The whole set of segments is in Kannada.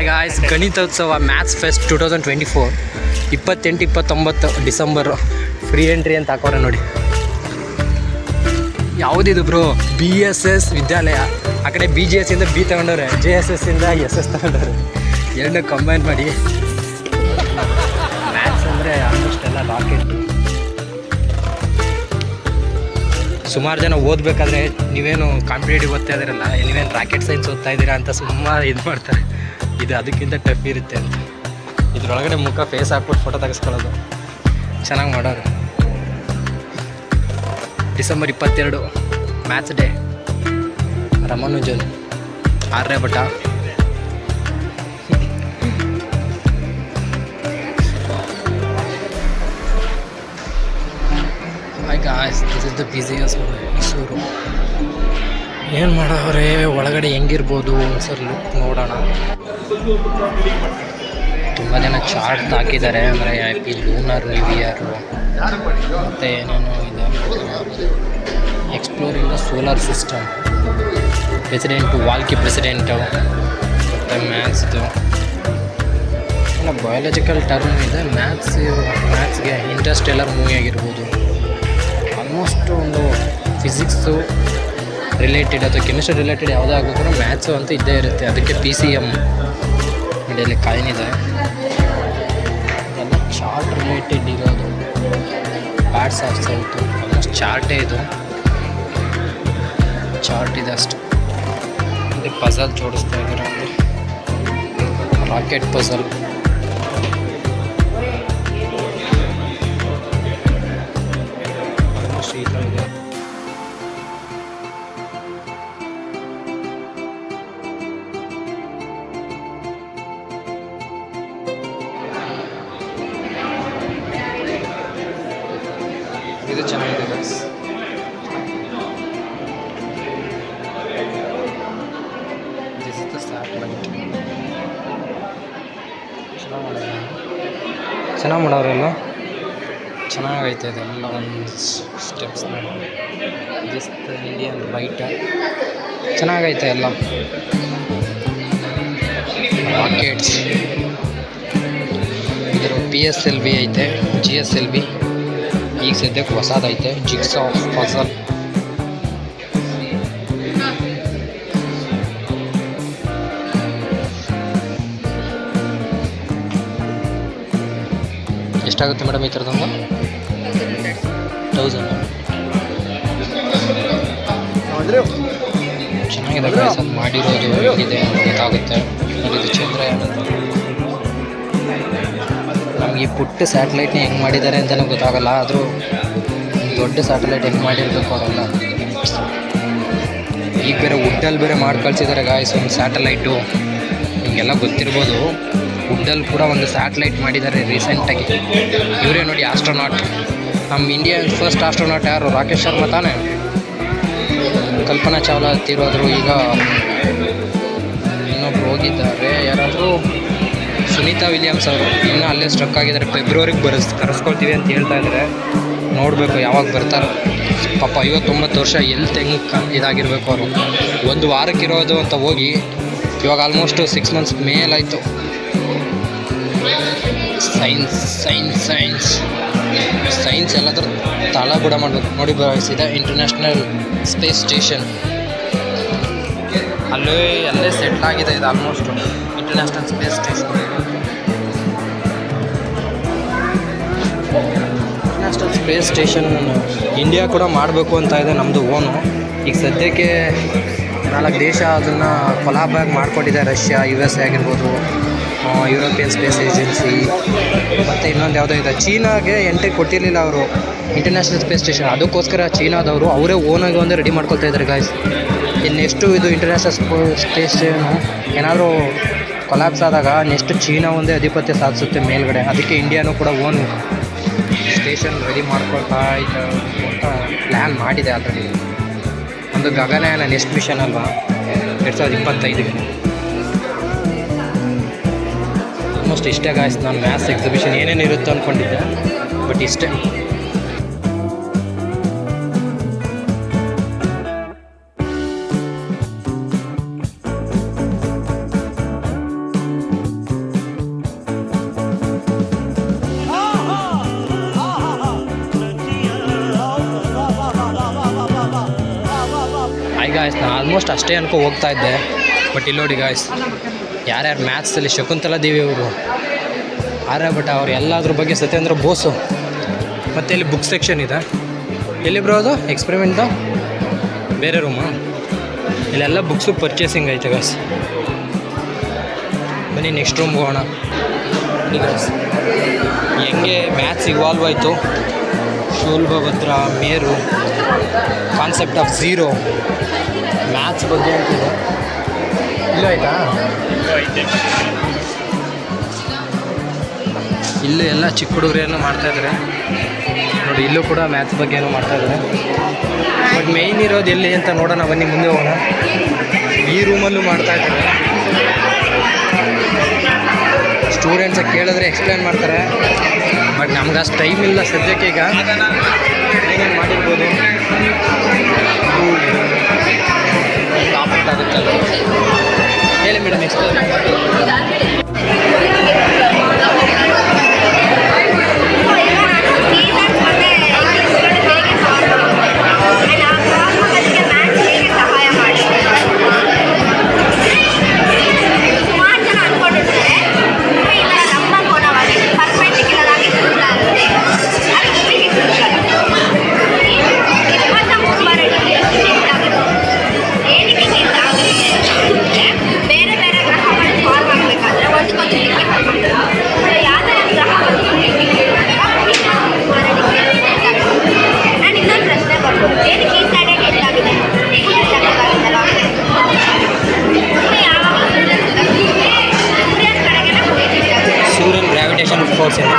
Guys, Ganitotsava maths fest 2024 28-29 December free entry ಅಂತ ಹಾಕೋರೆ ನೋಡಿ. ಯಾವುದಿದು ಬ್ರೋ? BSS ವಿದ್ಯಾಲಯ. ಆ ಕಡೆ BGS ಇಂದ B ತಗೊಂಡವ್ರೆ, JSS ಇಂದ SS ತಗೊಂಡವ್ರೆ. ಎರಡನ್ನೂ ಕಂಬೈನ್ ಮಾಡಿ ಮ್ಯಾಥ್ಸ್ ಅಂದರೆ ಆಲ್ಮೋಸ್ಟ್ ಎಲ್ಲ ರಾಕೆಟ್. ಸುಮಾರು ಜನ ಓದಬೇಕಾದ್ರೆ ನೀವೇನು ಕಾಂಪಿಟೇಟಿವ್ ಓದ್ತಾ ಇದ್ದೀರಲ್ಲ, ನೀವೇನು ರಾಕೆಟ್ ಸೈನ್ಸ್ ಓದ್ತಾ ಇದ್ದೀರಾ ಅಂತ ಸುಮಾರು ಇದು ಮಾಡ್ತಾರೆ. ಇದು ಅದಕ್ಕಿಂತ ಟಫ್ ಇರುತ್ತೆ ಅಂತ. ಇದ್ರೊಳಗಡೆ ಮುಖ ಫೇಸ್ ಹಾಕ್ಬಿಟ್ಟು ಫೋಟೋ ತೆಗೆಸ್ಕೊಳ್ಳೋದು ಚೆನ್ನಾಗಿ ಮಾಡೋರು. December 22 maths day. ರಮಾನುಜನ್ 6ನೇ ಬಟ. Guys, this is the busiest Mysuru. ಏನು ಮಾಡೋರೆ ಒಳಗಡೆ ಹೆಂಗಿರ್ಬೋದು ಒಂದ್ಸರಿ ಲುಕ್ ನೋಡೋಣ. ತುಂಬ ಜನ ಚಾರ್ಟ್ ಹಾಕಿದ್ದಾರೆ. ಅಂದರೆ ಹ್ಯಾಪಿ ಲೂನರ್ ನ್ಯೂ ಇಯರು ಮತ್ತು ಏನೇನೋ ಇದೆ. Exploring the solar system, president, ವಾಲ್ಕಿ ಪ್ರೆಸಿಡೆಂಟು, ಮತ್ತು ಮ್ಯಾಥ್ಸ್ದು ಎಲ್ಲ ಬಯಾಲಜಿಕಲ್ ಟರ್ಮ್ ಇದೆ. ಮ್ಯಾಥ್ಸ್ಗೆ ಇಂಟರ್ಸ್ಟೆಲ್ಲರ್ ಮೂವಿ ಆಗಿರ್ಬೋದು. ಆಲ್ಮೋಸ್ಟ್ ಒಂದು ಫಿಸಿಕ್ಸು ರಿಲೇಟೆಡ್ ಅಥವಾ ಕೆಮಿಸ್ಟ್ರಿ ರಿಲೇಟೆಡ್ ಯಾವುದೇ ಆಗಬೇಕಾದ್ರೂ ಮ್ಯಾಥ್ಸು ಅಂತ ಇದ್ದೇ ಇರುತ್ತೆ. ಅದಕ್ಕೆ PCM ಇಂಡಿಯಲ್ಲಿ ಕಾಯಿನ್ ಇದೆ. ಎಲ್ಲ ಚಾರ್ಟ್ ರಿಲೇಟೆಡ್ ಇರೋದು. ಪ್ಯಾಡ್ಸ್ ಆಫ್ ಸೌಟು ಆಲ್ಮೋಸ್ಟ್ ಚಾರ್ಟೇ ಇದು. ಚಾರ್ಟ್ ಇದೆ ಅಷ್ಟು. ಇಲ್ಲಿ ಪಝಲ್ ಜೋಡಿಸ್ತಾ ಇದ್ದಾರೆ. Rocket puzzle. ಈ ಥರ ಇದೆ. ಇದು ಚೆನ್ನಾಗಿದೆ guys. This is the satellite. ಚೆನ್ನಾಗಿ ಮಾಡೋರೆಲ್ಲ ಚೆನ್ನಾಗೈತೆ. ಇದೆಲ್ಲ ಒಂದು steps this the Indian right. ಚೆನ್ನಾಗೈತೆ ಎಲ್ಲ. ರಾಕೆಟ್ಸ್. ಇದರ PSLV ಐತೆ, GSLV. ಈಗ ಸದ್ಯಕ್ಕೆ ಹೊಸದೈತೆ ಜಿಗ್ಸ್ ಆಫ್ ಪಝಲ್. ಎಷ್ಟಾಗುತ್ತೆ ಮೇಡಮ್ ಈ ಥರದೊಂದು? 1000. ಚೆನ್ನಾಗಿದೆ ಗೈಸ್. ಅದು ಮಾಡಿರೋದು ಹೇಗಿದೆ ಅಂತ ಗೊತ್ತಾಗುತ್ತೆ. ಇದು ಚಂದ್ರಯಾನ. ನಮಗೆ ಈ ಪುಟ್ಟ ಸ್ಯಾಟಲೈಟ್ನ ಹೆಂಗೆ ಮಾಡಿದ್ದಾರೆ ಅಂತಲೂ ಗೊತ್ತಾಗಲ್ಲ. ಆದರೂ ದೊಡ್ಡ ಸ್ಯಾಟಲೈಟ್ ಹೆಂಗೆ ಮಾಡಿರಬೇಕು ಅವರೆಲ್ಲ. ಈಗ ಬೇರೆ ವುಡ್ಡಲ್ಲಿ ಬೇರೆ ಮಾಡಿ ಕಳಿಸಿದ್ದಾರೆ ಗಾಯ್ಸ್ ಒಂದು ಸ್ಯಾಟಲೈಟು. ನಿಮಗೆಲ್ಲ ಗೊತ್ತಿರ್ಬೋದು, ವುಡ್ಡಲ್ಲಿ ಕೂಡ ಒಂದು ಸ್ಯಾಟಲೈಟ್ ಮಾಡಿದ್ದಾರೆ ರೀಸೆಂಟಾಗಿ. ಇವರೇ ನೋಡಿ ಆಸ್ಟ್ರೋನಾಟ್. ನಮ್ಮ ಇಂಡಿಯನ್ ಫಸ್ಟ್ ಆಸ್ಟ್ರೋನಾಟ್ ಯಾರು? ರಾಕೇಶ್ ಶರ್ಮಾ ತಾನೇ. ಕಲ್ಪನಾ ಚಾವ್ಲಾ ತೀರೋದ್ರು. ಈಗ ಇನ್ನೊಬ್ರು ಹೋಗಿದ್ದಾರೆ, ಯಾರಾದರೂ ಸುನೀತಾ ವಿಲಿಯಮ್ಸ್ ಅವರು. ಇನ್ನೂ ಅಲ್ಲೇ ಸ್ಟ್ರಕ್ ಆಗಿದ್ದಾರೆ. ಫೆಬ್ರವರಿಗೆ ಕರೆಸ್ಕೊಳ್ತೀವಿ ಅಂತ ಹೇಳ್ತಾ ಇದ್ದಾರೆ. ನೋಡಬೇಕು ಯಾವಾಗ ಬರ್ತಾರೆ. ಪಾಪ 59 ವರ್ಷ ಎಲ್ಲಿ ಇದಾಗಿರ್ಬೇಕು ಅವರು. ಒಂದು ವಾರಕ್ಕಿರೋದು ಅಂತ ಹೋಗಿ ಇವಾಗ ಆಲ್ಮೋಸ್ಟ್ 6 months ಮೇಲಾಯಿತು. ಸೈನ್ಸ್ ಎಲ್ಲಾದ್ರೂ ತಳಗುಡ ಮಾಡಬೇಕು ನೋಡಿ. ಬಯಸಿದೆ ಇಂಟರ್ನ್ಯಾಷನಲ್ ಸ್ಪೇಸ್ ಸ್ಟೇಷನ್. ಅಲ್ಲೇ ಸೆಟ್ಲ್ ಆಗಿದೆ ಇದು almost. International space station. International space station India ಕೂಡ ಮಾಡಬೇಕು ಅಂತ ಇದೆ, ನಮ್ಮದು ಓನು. ಈಗ ಸದ್ಯಕ್ಕೆ 4 ದೇಶ ಅದನ್ನು ಕೊಲಾಬಾಗಿ ಮಾಡಿಕೊಟ್ಟಿದೆ. ರಷ್ಯಾ, USA ಆಗಿರ್ಬೋದು, ಯುರೋಪಿಯನ್ ಸ್ಪೇಸ್ ಏಜೆನ್ಸಿ, ಮತ್ತು ಇನ್ನೊಂದು ಯಾವುದೋ ಇದೆ. ಚೀನಾಗೆ ಎಂಟ್ರಿ ಕೊಟ್ಟಿರಲಿಲ್ಲ ಅವರು ಇಂಟರ್ನ್ಯಾಷನಲ್ ಸ್ಪೇಸ್ ಸ್ಟೇಷನ್. ಅದಕ್ಕೋಸ್ಕರ ಚೀನಾದವರು ಅವರೇ ಓನಾಗಿ ಒಂದು ರೆಡಿ ಮಾಡ್ಕೊಳ್ತಾ ಇದ್ದಾರೆ ಗಾಯ್ಸ್. ನೆಕ್ಸ್ಟು ಇದು ಇಂಟರ್ನ್ಯಾಷನಲ್ ಸ್ಟೇಷನು ಏನಾದರೂ ಕೊಲಾಪ್ಸ್ ಆದಾಗ ನೆಕ್ಸ್ಟ್ ಚೀನಾ ಒಂದೇ ಆಧಿಪತ್ಯ ಸಾಧಿಸುತ್ತೆ ಮೇಲ್ಗಡೆ. ಅದಕ್ಕೆ ಇಂಡಿಯಾನೂ ಕೂಡ ಓನ್ ಸ್ಟೇಷನ್ ರೆಡಿ ಮಾಡ್ಕೊಳ್ತಾ ಇದ್ದಾರೆ ಅಂತ ಪ್ಲ್ಯಾನ್ ಮಾಡಿದೆ ಆಲ್ರೆಡಿ. ಒಂದು ಗಗನಯಾನ ನೆಕ್ಸ್ಟ್ ಮಿಷನ್ ಅಲ್ವಾ 2025ಗೆ. ಆಲ್ಮೋಸ್ಟ್ ಇಷ್ಟೇ ಗಾಯ್ಸ್. ನಾನು ಮ್ಯಾಥ್ಸ್ ಎಕ್ಸಿಬಿಷನ್ ಏನೇನು ಇರುತ್ತೆ ಅಂದ್ಕೊಂಡಿದ್ದೆ, ಬಟ್ ಇಷ್ಟೇ. ಗಾಯ್ಸ್, ನಾನು ಆಲ್ಮೋಸ್ಟ್ ಅಷ್ಟೇ ಅನ್ಕೋ ಹೋಗ್ತಾ ಇದ್ದೆ. ಬಟ್ ಇಲ್ಲಿ ನೋಡಿ ಗಾಯ್ಸ್, ಯಾರ್ಯಾರು ಮ್ಯಾಥ್ಸಲ್ಲಿ ಶಕುಂತಲಾ ದೇವಿ ಅವರು, ಆರ್ಯಭಟ ಅವ್ರು, ಎಲ್ಲದ್ರ ಬಗ್ಗೆ ಸತ್ಯೇಂದ್ರ ಬೋಸು. ಮತ್ತು ಇಲ್ಲಿ ಬುಕ್ ಸೆಕ್ಷನ್ ಇದೆ. ಎಲ್ಲಿ ಬ್ರೋ ಅದು ಎಕ್ಸ್ಪೆರಿಮೆಂಟ್ದು ಬೇರೆ ರೂಮಾ? ಇಲ್ಲೆಲ್ಲ ಬುಕ್ಸು ಪರ್ಚೇಸಿಂಗ್ ಐತೆ ಗಾಯ್ಸ್. ಬನ್ನಿ ನೆಕ್ಸ್ಟ್ ರೂಮ್ಗೆ ಹೋಗೋಣ. ಬನ್ನಿ ಗಾಯ್ಸ್, ಹೆಂಗೆ ಮ್ಯಾಥ್ಸ್ ಇವಾಲ್ವ್ ಆಯಿತು. ಶೂಲ್ಭಭದ್ರ, ಮೇರು, ಕಾನ್ಸೆಪ್ಟ್ ಆಫ್ ಝೀರೋ, ಮ್ಯಾಥ್ಸ್ ಬಗ್ಗೆ ಅಂತಿದೆ. ಇಲ್ಲೂ ಆಯಿತಾ? ಇಲ್ಲೂ ಎಲ್ಲ ಚಿಕ್ಕ ಹುಡುಗರೇನೋ ಮಾಡ್ತಾಯಿದ್ದಾರೆ ನೋಡಿ. ಇಲ್ಲೂ ಕೂಡ ಮ್ಯಾಥ್ಸ್ ಬಗ್ಗೆ ಏನೋ ಮಾಡ್ತಾಯಿದ್ದಾರೆ. ಬಟ್ ಮೇಯ್ನ್ ಇರೋದು ಎಲ್ಲಿ ಅಂತ ನೋಡೋಣ, ಬನ್ನಿ ಮುಂದೆ ಹೋಗೋಣ. ಈ ರೂಮಲ್ಲೂ ಮಾಡ್ತಾಯಿದ್ದಾರೆ. ಸ್ಟೂಡೆಂಟ್ಸ್ ಕೇಳಿದ್ರೆ ಎಕ್ಸ್ಪ್ಲೇನ್ ಮಾಡ್ತಾರೆ. ಬಟ್ ನಮ್ಗೆ ಅಷ್ಟು ಟೈಮ್ ಇಲ್ಲ ಸದ್ಯಕ್ಕೆ. ಈಗ ಏನೇನು ಮಾಡಿರ್ಬೋದು ಟಾಪಿಕ್ ಆಗುತ್ತಲ್ಲ. ಹೇಳಿ ಮೇಡಮ್ ಎಕ್ಸ್ಪ್ಲೇನ್. ಸೂರ್ಯನ ಗ್ರಾವಿಟೇಷನ್ ಫೋರ್ಸ್ ಇದೆ.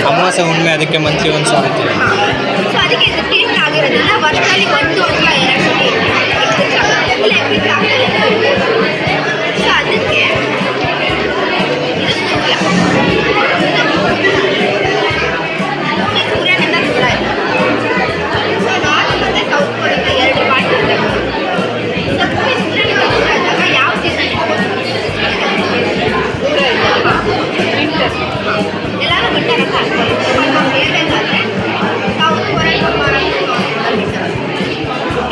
ಅಮಾವಾಸ್ಯೆ ಹುಣ್ಣಿಮೆ ಅದಕ್ಕೆ ಮಂತ್ಲಿ ಒಂದು ಸಾಗುತ್ತೆ. ಸೊ ಅದಕ್ಕೆ ರಿಪೀಟ್ ಆಗಿರೋದಿಲ್ಲ. ವರ್ಷದಲ್ಲಿ ಒಂದು ಅಥವಾ ಎರಡು ಸತಿ ರಿಪೀಟ್ ಆಗಿರೋದಿಲ್ಲ. ಸೊ ಅದಕ್ಕೆ ಸೂರ್ಯನಿಂದ ದೂರ ಇದೆ. ಸೊ ನಾರ್ತ್ ಮತ್ತು ಸೌತ್ ಪೋಲ್ ಎರಡು ಪಾರ್ಟ್ ಇದೆ. ಸೊ ಸೂರ್ಯನಿಂದ ದೂರ ಇದ್ದಾಗ ಯಾವ ಸೀಸನ್ ದೂರ ಇದ್ದಾಗ ವಿಂಟರ್. ಎಲ್ಲರೂ ವಿಂಟರ್ ಅಂತ ಅನ್ಕೊಳ್ಳಿ. ನಾವು ಹೇಳಬೇಕಾದ್ರೆ ಸೌತ್ ಪೋಲ್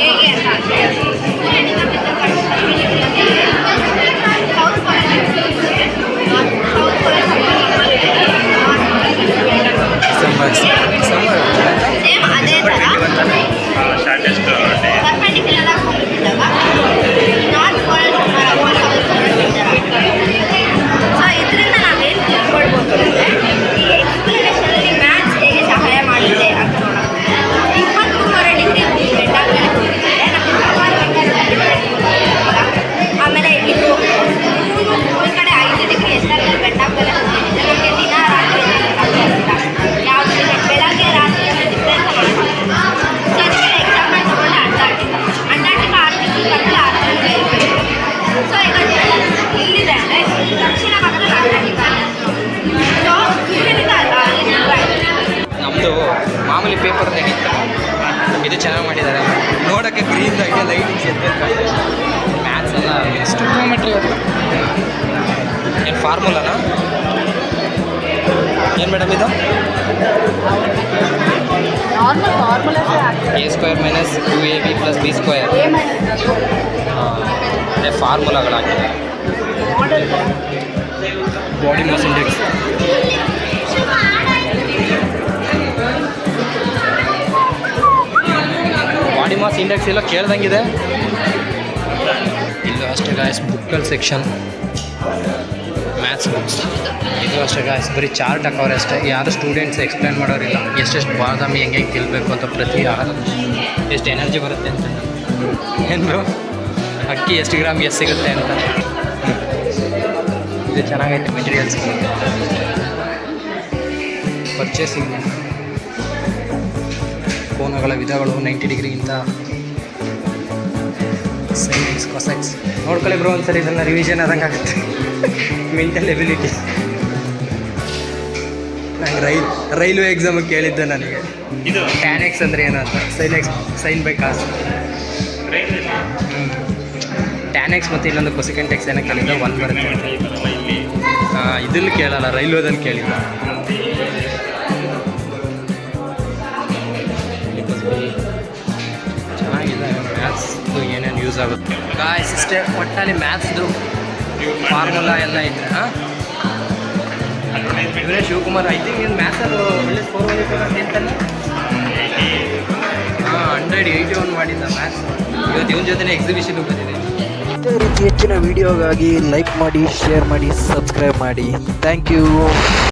ಹೇಗೆ ಅಂತ ಅಂದರೆ ಸೂರ್ಯನಿಂದ ಬಿದ್ದ ಸೌತ್ ಪೋಲ್ ಸೇಮ್ ಅದೇ ಥರ ಪರ್ಪೆಂಡಿಕ್ಯುಲರ್ ಆಗಿ ಹೋಗ್ಬಿಟ್ಟಿದ್ದಾಗ north pole south pole so ಇದರಿಂದ ನಾವೇನು ತಿಳ್ಕೊಳ್ಬೋದು ಅಂದರೆ ಈ ಎಕ್ಸ್ಪ್ಲನೇಷನಲ್ಲಿ ಮ್ಯಾಥ್ಸ್ ಹೇಗೆ ಸಹಾಯ ಮಾಡಿದೆ ಅಂತ ನೋಡೋಣ. 23 ಡಿಗ್ರಿ ಬೆಟ್ಟಾಗಲೇ ಹೋಗಿದ್ದಾರೆ. ಆಮೇಲೆ ಇದು ಈ ಕಡೆ 5 ಡಿಗ್ರಿ ಎತ್ತರದಲ್ಲಿ ಬೆಟ್ಟಾಗಲೇ ಹೋಗಿದ್ದೆ. ನಮಗೆ ದಿನ ರಾತ್ರಿ ಯಾವುದು ಬೆಳಗ್ಗೆ ರಾತ್ರಿ ಡಿಫ್ರೆನ್ಸ್ ಮಾಡ್ತೀವಿ. ಸೊ ಅದಕ್ಕೆ ಎಕ್ಸಾಂಪಲ್ ತಗೊಂಡು ಅಂಟಾರ್ಟಿಕಾ 6 ಡಿಗ್ರಿ ಕಟ್ಟಲೆ 6 ಡಿಗ್ರಿ ಇರಬೇಕು. ಸೊ ಈಗ ಇಲ್ಲಿದೆ ಅಂದರೆ ದಕ್ಷಿಣ ಭಾಗದಲ್ಲಿ ಅಂಟಾರ್ಟಿಕಾ. ಸೊ ಸೂರ್ಯನಿಂದ ನಮ್ಮದು ಮಾಮೂಲಿ ಪೇಪರ್ ತೆಗಿತ ಇದು ಚೆನ್ನಾಗಿ ಮಾಡಿದ್ದಾರೆ. ನೋಡೋಕ್ಕೆ ಗ್ರೀನ್ ಆಗಿ ಲೈಟಿಂಗ್ಸ್ ಎತ್ತಬೇಕು. ಮ್ಯಾಥ್ಸ್ ಎಲ್ಲ ಎಷ್ಟು ಕಿಲೋಮೀಟ್ರ್ ಏನು ಫಾರ್ಮುಲಾನ ಏನು ಮೇಡಮ್ ಇದು? A² - 2AB + B². ಅದೇ ಫಾರ್ಮುಲಾಗಳಾಗಿದೆ. Body mass index. Body body mass index ಎಲ್ಲ ಕೇಳ್ದಂಗಿದೆ. ಇಲ್ಲೂ ಅಷ್ಟೇ ಗಾಯ್ಸ್ ಬುಕ್ಕಲ್ ಸೆಕ್ಷನ್ ಮ್ಯಾಥ್ಸ್ ಬುಕ್ಸ್. ಇದು ಅಷ್ಟೇ ಗಾಯ್ಸ್ ಬರೀ ಚಾರ್ಟ್ ಹಾಕೋರೆ ಅಷ್ಟೇ. ಯಾರು ಸ್ಟೂಡೆಂಟ್ಸ್ ಎಕ್ಸ್ಪ್ಲೇನ್ ಮಾಡೋರಿಲ್ಲ ಎಷ್ಟೆಷ್ಟು ಬಾದಾಮಿ ಹೆಂಗೆ ತಿನ್ನಬೇಕು ಅಂತ ಪ್ರತಿ ಆಹಾರ ಎಷ್ಟು ಎನರ್ಜಿ ಬರುತ್ತೆ ಅಂತ. ಏನು ಅಕ್ಕಿ ಎಷ್ಟು ಗ್ರಾಮ್ ಎಷ್ಟು ಸಿಗುತ್ತೆ ಅಂತ. ಇದು ಚೆನ್ನಾಗೈತೆ ಮೆಟೀರಿಯಲ್ಸ್. ಪರ್ಚೇಸಿಂಗ್ ಕೋನಗಳ ವಿಧಗಳು 90 ಡಿಗ್ರಿಗಿಂತ ಸೈನ್ಸ್ ಕೊಸೈನ್ಸ್ ನೋಡ್ಕೊಳ್ಳಿ ಬ್ರೋ ಒಂದ್ಸರಿ. ಇದನ್ನು ರಿವಿಷನ್ ಆದಂಗೆ ಆಗುತ್ತೆ. Mental ability. ನಂಗೆ ರೈಲ್ವೆ ಎಕ್ಸಾಮಿಗೆ ಕೇಳಿದ್ದೆ ನನಗೆ ಟ್ಯಾನ್ ಎಕ್ಸ್ ಅಂದರೆ ಏನು ಅಂತ. Sine by cos. Tan x ಮತ್ತು ಇನ್ನೊಂದು ಕೊಸಿಕೆಂಟ್ ಎಕ್ಸ್ ಏನೋ ಕೇಳಿದ್ದೆ 1 ಬರುತ್ತೆ. ಇದ್ರಲ್ಲಿ ಕೇಳಲ್ಲ, ರೈಲ್ವೆದಲ್ಲಿ ಕೇಳಿದ್ದ. ಚೆನ್ನಾಗಿದೆ ಮ್ಯಾಥ್ಸ್ದು ಏನೇನು ಯೂಸ್ ಆಗುತ್ತೆ ಗಾಯ್ಸ್. ಇಷ್ಟೇ ಒಟ್ಟಲ್ಲಿ ಮ್ಯಾಥ್ಸ್ದು ಫಾರ್ಮುಲಾ ಎಲ್ಲ ಐತೆ. ಇವರೇ ಶಿವಕುಮಾರ್. ಐ ಥಿಂಕ್ ಇನ್ನು ಮ್ಯಾಥ್ಸಲ್ಲಿ ಒಳ್ಳೆ ಸ್ಕೋರ್ ಬಂದಿತ್ತು. 181 ಮಾಡಿದ್ದ ಮ್ಯಾಥ್ಸ್. ಇವತ್ತು ಇವನ ಜೊತೆ ಎಕ್ಸಿಬಿಷನ್ ಬಂದಿದೆ. ಇದೇ ರೀತಿ ಹೆಚ್ಚಿನ ವಿಡಿಯೋಗಾಗಿ ಲೈಕ್ ಮಾಡಿ, ಶೇರ್ ಮಾಡಿ, ಸಬ್ಸ್ಕ್ರೈಬ್ ಮಾಡಿ. Thank you.